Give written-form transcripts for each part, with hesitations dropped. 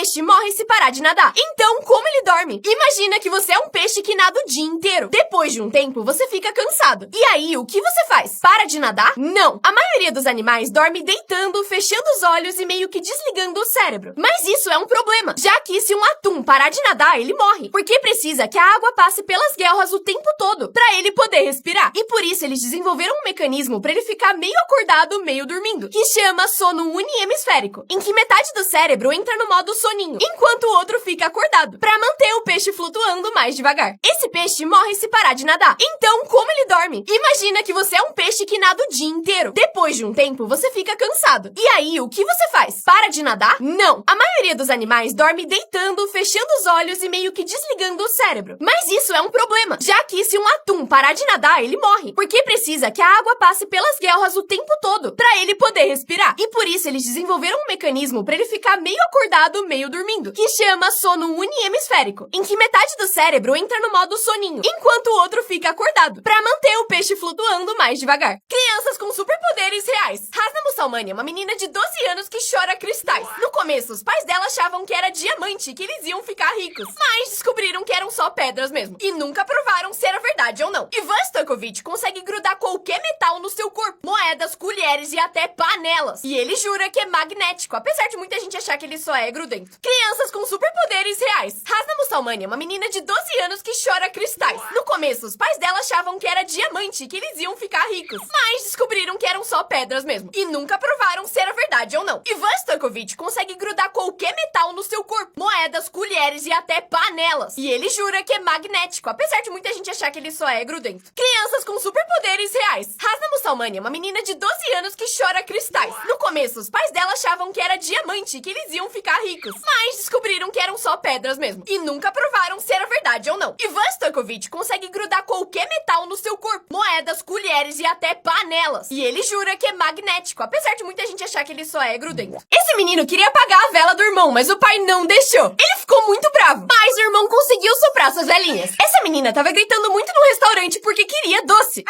peixe morre se parar de nadar. Então, como ele dorme? Imagina que você é um peixe que nada o dia inteiro. Depois de um tempo, você fica cansado. E aí, o que você faz? Para de nadar? Não. A maioria dos animais dorme deitando, fechando os olhos e meio que desligando o cérebro. Mas isso é um problema, já que se um atum parar de nadar, ele morre. Porque precisa que a água passe pelas guelras o tempo todo, para ele poder respirar. E por isso eles desenvolveram um mecanismo para ele ficar meio acordado, meio dormindo, que chama sono uniemisférico, em que metade do cérebro entra no modo soninho, enquanto o outro fica acordado, para manter o peixe flutuando mais devagar. Esse peixe morre se parar de nadar. Então, como ele dorme? Imagina que você é um peixe que nada o dia inteiro. Depois de um tempo, você fica cansado. E aí, o que você faz? Para de nadar? Não. A maioria dos animais dorme deitando, fechando os olhos e meio que desligando o cérebro. Mas isso é um problema, já que se um atum parar de nadar, ele morre. Porque precisa que a água passe pelas guelras o tempo todo, para ele poder respirar. E por isso eles desenvolveram um mecanismo para ele ficar meio acordado, meio dormindo, que chama sono uniemisférico, em que metade do cérebro entra no modo soninho, enquanto o outro fica acordado, para manter o peixe flutuando mais devagar. Crianças com superpoderes reais. Hasna Musalmani é uma menina de 12 anos que chora cristais. No começo, os pais dela achavam que era diamante, que eles iam ficar ricos, mas descobriram que eram só pedras mesmo, e nunca provaram se era verdade ou não. Ivan Stankovic consegue grudar qualquer metal no seu corpo, moedas, colheres e até panelas. E ele jura que é magnético, apesar de muita gente achar que ele só é grudento. Crianças com superpoderes reais. Hasna Musalmani é uma menina de 12 anos que chora cristais. No começo, os pais dela achavam que era diamante, que eles iam ficar ricos, mas descobriram que eram só pedras mesmo, e nunca provaram se era verdade ou não. Ivan Stankovic consegue grudar qualquer metal no seu corpo, moedas, colheres e até panelas. E ele jura que é magnético, apesar de muita gente achar que ele só é grudento. Crianças com superpoderes reais. Hasna Musalmani é uma menina de 12 anos que chora cristais. No começo, os pais dela achavam que era diamante, que eles iam ficar ricos, mas descobriram que eram só pedras mesmo, e nunca provaram se era verdade ou não. Ivan Stankovic consegue grudar qualquer metal no seu corpo, moedas, colheres e até panelas. E ele jura que é magnético, apesar de muita gente achar que ele só é grudento. Esse menino queria apagar a vela do irmão, mas o pai não deixou. Ele ficou muito bravo, mas o irmão conseguiu soprar suas velhinhas. Essa menina tava gritando muito no restaurante porque queria doce.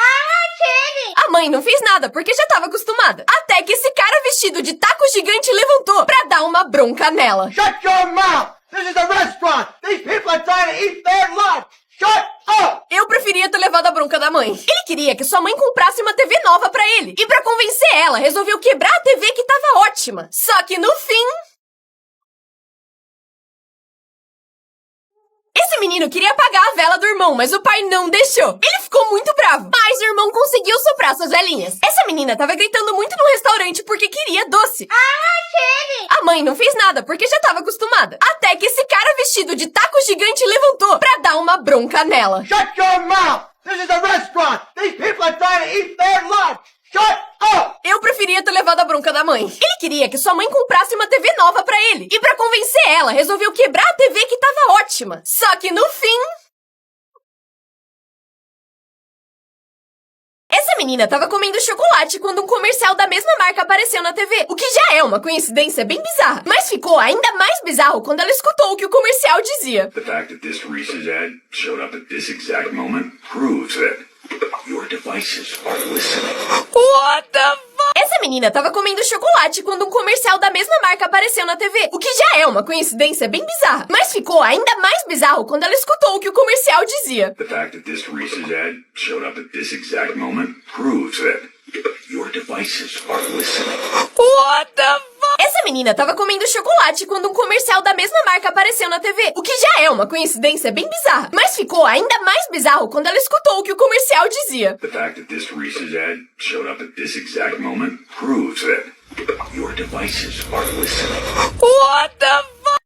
A mãe não fez nada porque já tava acostumada. Até que esse cara vestido de taco gigante levantou pra dar uma bronca nela. Shut your mouth! This is a restaurant! These people are trying to eat their lunch! Shut up! Eu preferia ter levado a bronca da mãe. Ele queria que sua mãe comprasse uma TV nova pra ele. E pra convencer ela, resolveu quebrar a TV que tava ótima. Só que no fim... Esse menino queria apagar a vela do irmão, mas o pai não deixou. Ele ficou muito bravo, mas o irmão conseguiu soprar suas velhinhas. Essa menina tava gritando muito no restaurante porque queria doce. A mãe não fez nada porque já tava acostumada. Até que esse cara vestido de taco gigante levantou pra dar uma bronca nela. Shut your mouth! This is a restaurant! These people are trying to eat their lunch! Shut up! Eu preferia ter levado a bronca da mãe. Ele queria que sua mãe comprasse uma TV nova pra ele. E pra convencer ela, resolveu quebrar a TV que tava ótima. Só que no fim... Essa menina tava comendo chocolate quando um comercial da mesma marca apareceu na TV, o que já é uma coincidência bem bizarra. Mas ficou ainda mais bizarro quando ela escutou o que o comercial dizia. The fact that this Reese's ad showed up at this exact moment proves that your devices are listening. What the fuck? Essa menina tava comendo chocolate quando um comercial da mesma marca apareceu na TV, o que já é uma coincidência bem bizarra. Mas ficou ainda mais bizarro quando ela escutou o que o comercial dizia. The fact that this Reese's ad showed up at this exact moment proves that your devices are listening. What the fuck? Essa menina tava comendo chocolate quando um comercial da mesma marca apareceu na TV, o que já é uma coincidência bem bizarra. Mas ficou ainda mais bizarro quando ela escutou o que o comercial dizia. The fact that this Reese's ad showed up at this exact moment proves that your devices are listening. What the fuck?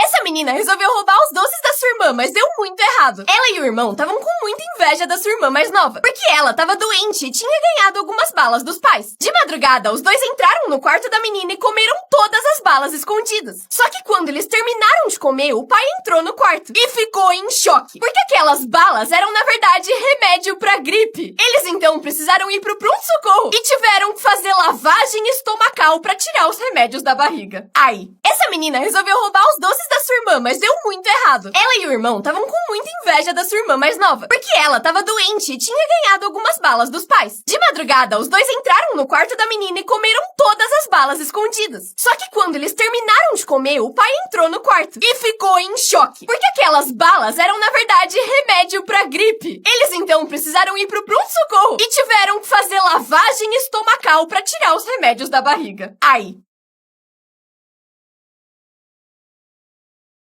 Essa menina resolveu roubar os doces da sua irmã, mas deu muito errado. Ela e o irmão estavam com muita inveja da sua irmã mais nova, porque ela estava doente e tinha ganhado algumas balas dos pais. De madrugada, os dois entraram no quarto da menina e comeram todas as balas escondidas. Só que quando eles terminaram de comer, o pai entrou no quarto e ficou em choque, porque aquelas balas eram, na verdade, remédio pra gripe. Eles então precisaram ir pro pronto-socorro e tiveram que fazer lavagem estomacal pra tirar os remédios da barriga. Aí, essa menina resolveu roubar os doces da sua irmã, mas deu muito errado. Ela e o irmão estavam com muita inveja da sua irmã mais nova, porque ela estava doente e tinha ganhado algumas balas dos pais. De madrugada, os dois entraram no quarto da menina e comeram todas as balas escondidas. Só que quando eles terminaram de comer, o pai entrou no quarto e ficou em choque, porque aquelas balas eram, na verdade, remédio pra gripe. Eles então precisaram ir pro pronto-socorro e tiveram que fazer lavagem estomacal pra tirar os remédios da barriga. Ai.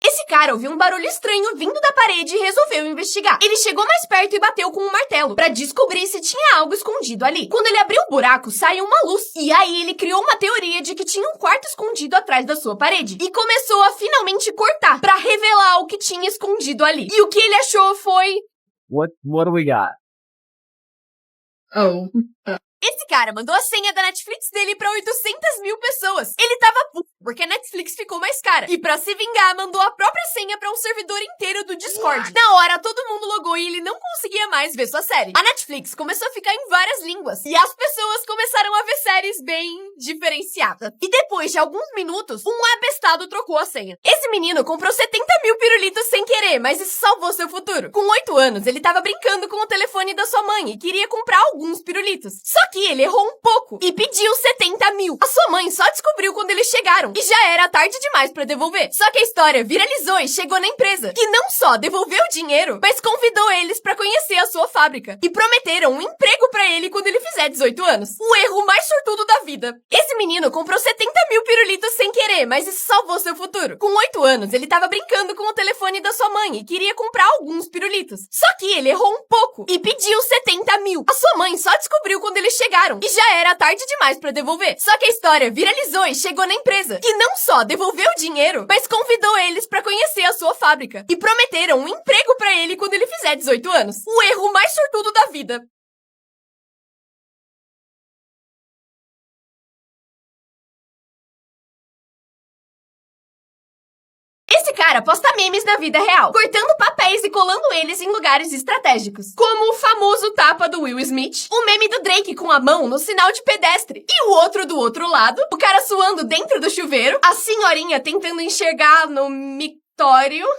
Esse cara ouviu um barulho estranho vindo da parede e resolveu investigar. Ele chegou mais perto e bateu com um martelo pra descobrir se tinha algo escondido ali. Quando ele abriu o buraco, saiu uma luz. E aí ele criou uma teoria de que tinha um quarto escondido atrás da sua parede. E começou a finalmente cortar pra revelar o que tinha escondido ali. E o que ele achou foi... What do we got? Oh. Esse cara mandou a senha da Netflix dele pra 800 mil pessoas. Ele tava puto porque a Netflix ficou mais cara. E pra se vingar, mandou a própria senha pra um servidor inteiro do Discord. Na hora, todo mundo logou e ele não conseguia mais ver sua série. A Netflix começou a ficar em várias línguas. E as pessoas começaram a ver séries bem diferenciadas. E depois de alguns minutos, um abestado trocou a senha. Esse menino comprou 70 mil pirulitos sem querer, mas isso salvou seu futuro. Com 8 anos, ele tava brincando com o telefone da sua mãe e queria comprar alguns pirulitos. Só que ele errou um pouco e pediu 70 mil. A sua mãe só descobriu quando eles chegaram e já era tarde demais pra devolver. Só que a história viralizou e chegou na empresa, que não só devolveu o dinheiro, mas convidou eles pra conhecer a sua fábrica e prometeram um emprego pra ele quando ele fizer 18 anos. O erro mais sortudo da vida. Esse menino comprou 70 mil pirulitos sem querer, mas isso salvou seu futuro. Com 8 anos, ele tava brincando com o telefone da sua mãe e queria comprar alguns pirulitos. Só que ele errou um pouco e pediu 70 mil. A sua mãe só descobriu quando eles chegaram e já era tarde demais pra devolver. Só que a história viralizou e chegou na empresa, que não só devolveu o dinheiro, mas convidou eles pra conhecer a sua fábrica e prometeram um emprego pra ele quando ele fizer 18 anos. O erro mais sortudo da vida. Esse cara posta memes da vida real, cortando papéis e colando eles em lugares estratégicos, como o famoso tapa do Will Smith, o meme do Drake com a mão no sinal de pedestre, e o outro do outro lado, o cara suando dentro do chuveiro, a senhorinha tentando enxergar no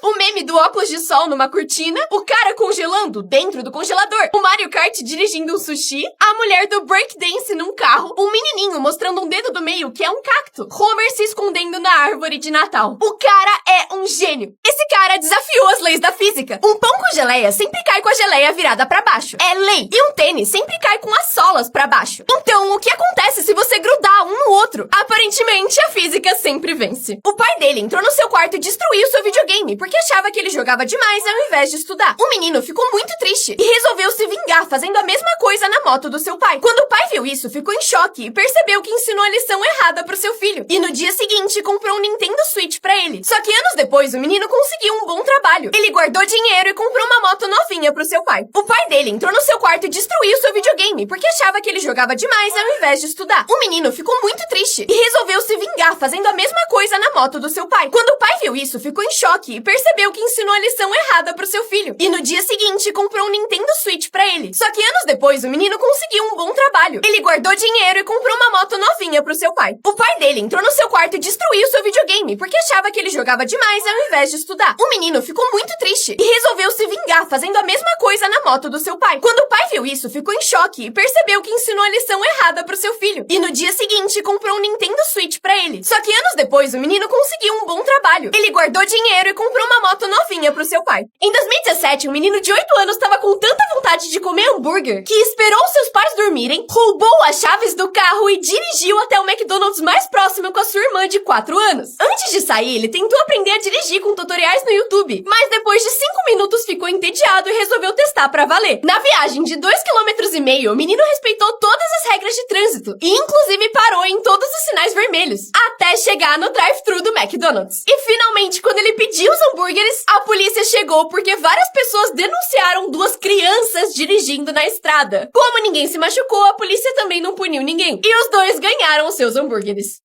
o meme do óculos de sol numa cortina, o cara congelando dentro do congelador, o Mario Kart dirigindo um sushi, a mulher do breakdance num carro, um menininho mostrando um dedo do meio que é um cacto, Homer se escondendo na árvore de Natal. O cara é um gênio. Esse cara desafiou as leis da física. Um pão com geleia sempre cai com a geleia virada pra baixo. É lei. E um tênis sempre cai com as solas pra baixo. Então, o que acontece se você grudar um no outro? Aparentemente, a física sempre vence. O pai dele entrou no seu quarto e destruiu seu videogame porque achava que ele jogava demais ao invés de estudar. O menino ficou muito triste e resolveu se vingar fazendo a mesma coisa na moto do seu pai. Quando o pai viu isso, ficou em choque e percebeu que ensinou a lição errada pro seu filho. E no dia seguinte, comprou um Nintendo Switch pra ele. Só que anos depois, o menino conseguiu um bom trabalho. Ele guardou dinheiro e comprou uma moto novinha pro seu pai. O pai dele entrou no seu quarto e destruiu seu videogame porque achava que ele jogava demais ao invés de estudar. O menino ficou muito triste e resolveu se vingar fazendo a mesma coisa na moto do seu pai. Quando o pai viu isso, ficou em choque e percebeu que ensinou a lição errada pro seu filho. E no dia seguinte, comprou um Nintendo Switch pra ele. Só que anos depois, o menino conseguiu um bom trabalho. Ele guardou dinheiro e comprou uma moto novinha pro seu pai. O pai dele entrou no seu quarto e destruiu seu videogame porque achava que ele jogava demais ao invés de estudar. O menino ficou muito triste e resolveu se vingar fazendo a mesma coisa na moto do seu pai. Quando o pai viu isso, ficou em choque e percebeu que ensinou a lição errada pro seu filho. E no dia seguinte, comprou um Nintendo Switch pra ele. Só que anos depois, o menino conseguiu um bom trabalho. Ele guardou dinheiro e comprou uma moto novinha pro seu pai. Em 2017, um menino de 8 anos estava com tanta vontade de comer hambúrguer que esperou seus pais dormirem, roubou as chaves do carro e dirigiu até o McDonald's mais próximo com a sua irmã de 4 anos. Antes de sair, ele tentou aprender a dirigir com tutoriais no YouTube, mas depois de 5 minutos ficou entediado e resolveu testar pra valer. Na viagem de 2,5 km, o menino respeitou todas as regras de trânsito e inclusive parou em todos os sinais vermelhos, até chegar no drive-thru do McDonald's. E finalmente, quando ele pediu os hambúrgueres, a polícia chegou porque várias pessoas denunciaram 2 crianças dirigindo na estrada. Como ninguém se machucou, a polícia também não puniu ninguém. E os 2 ganharam os seus hambúrgueres.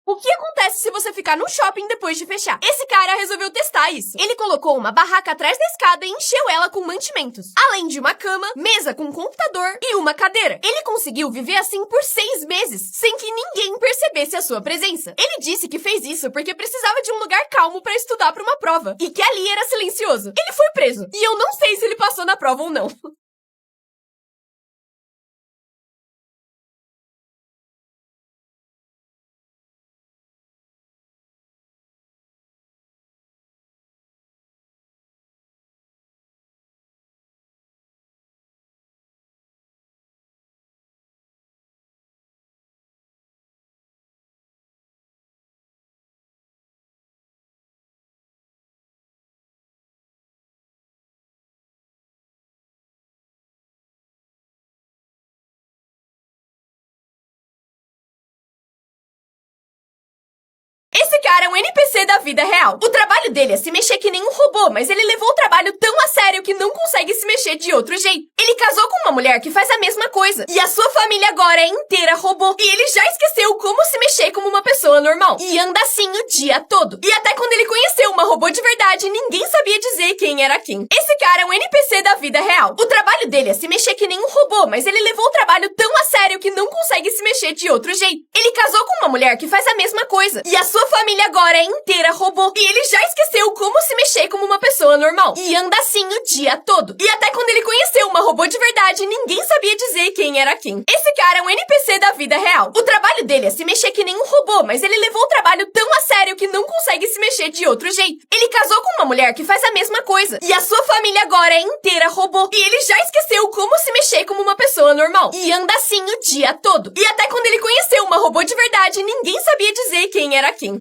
O que acontece se você ficar no shopping depois de fechar? Esse cara resolveu testar isso. Ele colocou uma barraca atrás da escada e encheu ela com mantimentos, além de uma cama, mesa com computador e uma cadeira. Ele conseguiu viver assim por 6 meses, sem que ninguém percebesse a sua presença. Ele disse que fez isso porque precisava de um lugar calmo para estudar para uma prova, e que ali era silencioso. Ele foi preso, e eu não sei se ele passou na prova ou não. Esse cara é um NPC da vida real. O trabalho dele é se mexer que nem um robô, mas ele levou o trabalho tão a sério que não consegue se mexer de outro jeito. Ele casou com uma mulher que faz a mesma coisa, e a sua família agora é inteira robô. E ele já esqueceu como se mexer como uma pessoa normal. E anda assim o dia todo. E até quando ele conheceu uma robô de verdade, ninguém sabia dizer quem era quem. Esse cara é um NPC da vida real. O trabalho dele é se mexer que nem um robô, mas ele levou o trabalho tão a sério que não consegue se mexer de outro jeito. Ele casou com uma mulher que faz a mesma coisa, e a sua família agora é inteira robô. E ele já esqueceu como se mexer como uma pessoa normal. E anda assim o dia todo. E até quando ele conheceu uma robô de verdade, ninguém sabia dizer quem era quem. Esse cara é um NPC da vida real. O trabalho dele é se mexer que nem um robô, mas ele levou o trabalho tão a sério que não consegue se mexer de outro jeito. Ele casou com uma mulher que faz a mesma coisa, e a sua família agora é inteira robô. E ele já esqueceu como se mexer como uma pessoa normal. E anda assim o dia todo. E até quando ele conheceu uma robô de verdade, ninguém sabia dizer quem era quem.